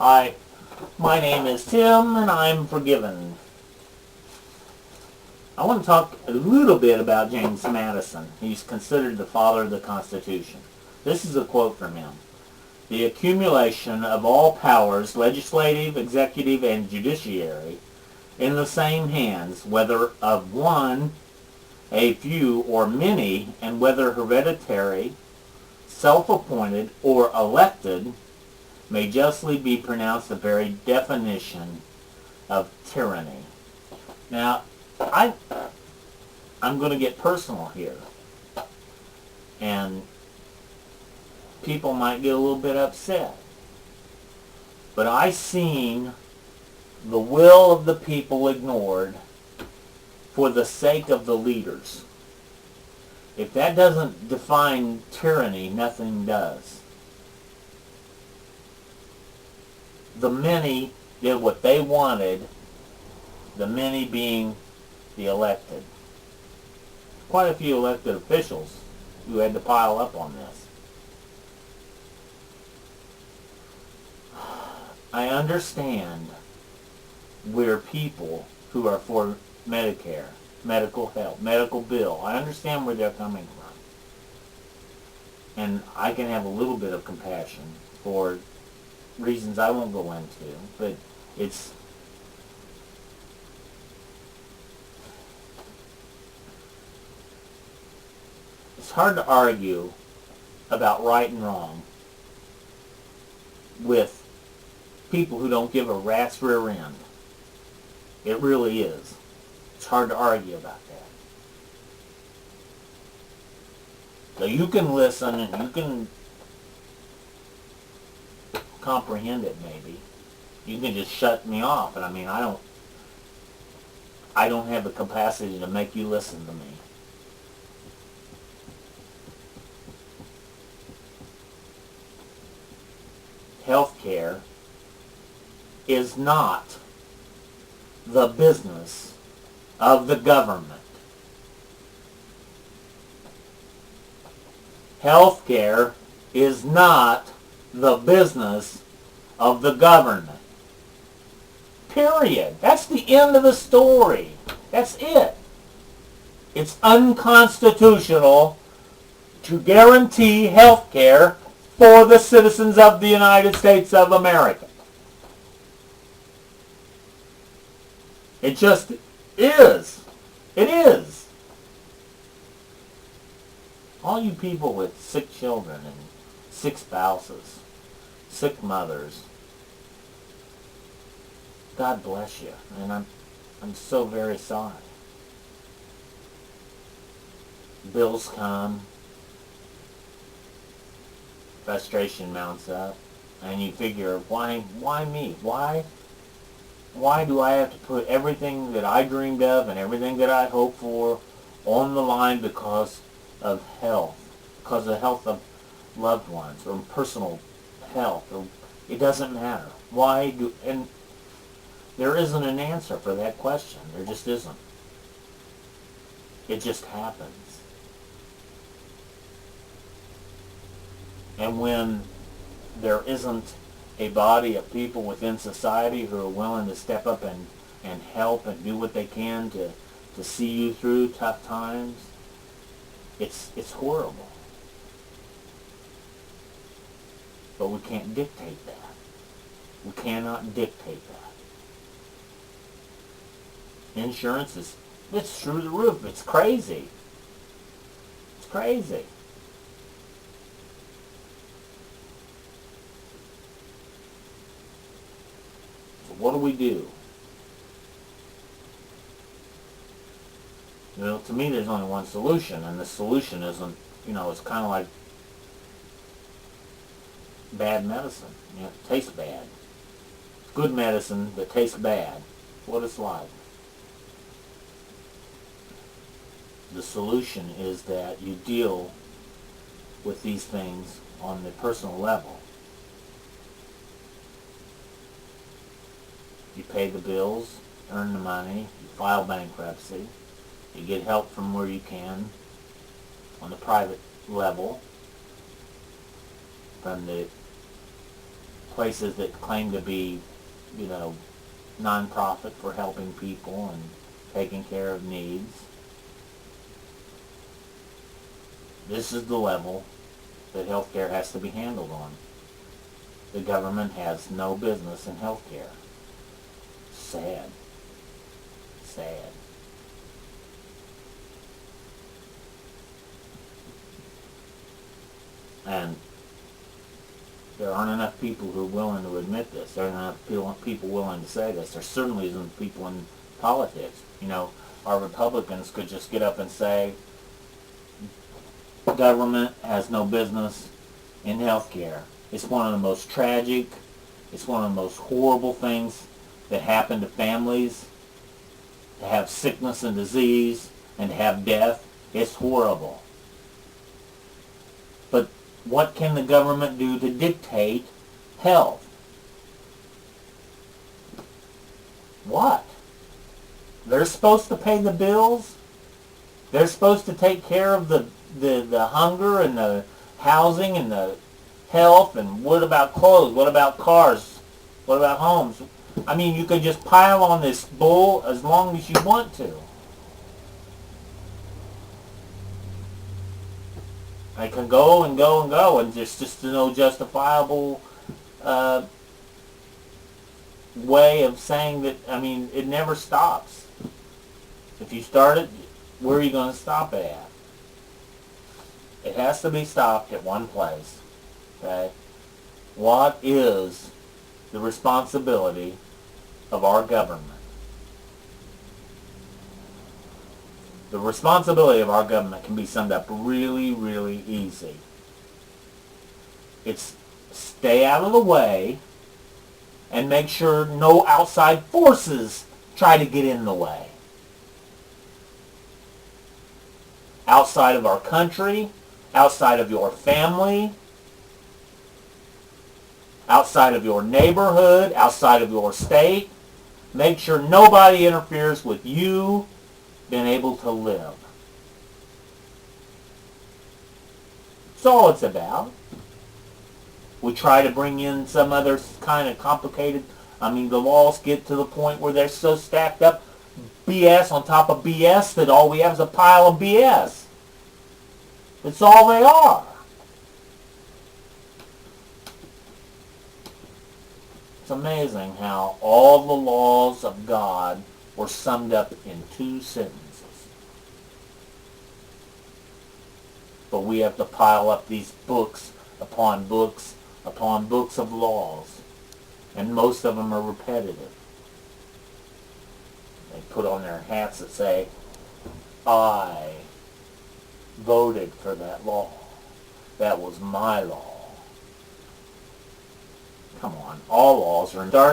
Hi, my name is Tim and I'm forgiven. I want to talk a little bit about James Madison. He's considered the father of the Constitution. This is a quote from him. "The accumulation of all powers, legislative, executive, and judiciary, in the same hands, whether of one, a few, or many, and whether hereditary, self-appointed, or elected, may justly be pronounced the very definition of tyranny." Now, I'm going to get personal here, and people might get a little bit upset, but I've seen the will of the people ignored for the sake of the leaders. If that doesn't define tyranny, nothing does. The many did what they wanted, the many being the elected. Quite a few elected officials who had to pile up on this. I understand we're people who are for Medicare, medical help, medical bill. I understand where they're coming from. And I can have a little bit of compassion for reasons I won't go into, but it's hard to argue about right and wrong with people who don't give a rat's rear end. It really is. It's hard to argue about that. So you can listen and you can comprehend it maybe. You can just shut me off, and I don't have the capacity to make you listen to me. Healthcare is not the business of the government. Healthcare is not the business of the government. Period. That's the end of the story. That's it. It's unconstitutional to guarantee health care for the citizens of the United States of America. It just is. It is. All you people with sick children and sick spouses, sick mothers, God bless you. And I'm so very sorry. Bills come. Frustration mounts up. And you figure, why me? Why do I have to put everything that I dreamed of and everything that I hoped for on the line because of health? Because of the health of loved ones or personal health? Or, it doesn't matter. And there isn't an answer for that question. There just isn't. It just happens. And when there isn't a body of people within society who are willing to step up and help and do what they can to see you through tough times, it's horrible. But we can't dictate that. We cannot dictate that. Insurance it's through the roof. It's crazy. It's crazy. So what do we do? To me there's only one solution, and the solution isn't, it's kind of like bad medicine. It tastes bad. It's good medicine that tastes bad. What it's like. The solution is that you deal with these things on the personal level. You pay the bills, earn the money, you file bankruptcy, you get help from where you can on the private level from the places that claim to be, nonprofit for helping people and taking care of needs. This is the level that healthcare has to be handled on. The government has no business in healthcare. Sad. Sad. And there aren't enough people who are willing to admit this. There aren't enough people willing to say this. There certainly isn't people in politics. Our Republicans could just get up and say, government has no business in healthcare. It's one of the most tragic, it's one of the most horrible things that happen to families, to have sickness and disease and to have death. It's horrible. But what can the government do to dictate health? What? They're supposed to pay the bills? They're supposed to take care of the hunger and the housing and the health, and what about clothes? What about cars? What about homes? I mean, you could just pile on this bull as long as you want to. I can go and go and go, and just no justifiable way of saying that. I mean, it never stops. If you start it, where are you going to stop it at? It has to be stopped at one place. Okay? What is the responsibility of our government? The responsibility of our government can be summed up really, really easy. It's stay out of the way and make sure no outside forces try to get in the way. Outside of our country, outside of your family, outside of your neighborhood, outside of your state. Make sure nobody interferes with you being able to live. That's all it's about. We try to bring in some other kind of complicated, the laws get to the point where they're so stacked up, BS on top of BS, that all we have is a pile of BS. That's all they are. It's amazing how all the laws of God were summed up in 2 sentences. But we have to pile up these books upon books upon books of laws. And most of them are repetitive. They put on their hats that say, I voted for that law. That was my law. Come on, all laws are in dark.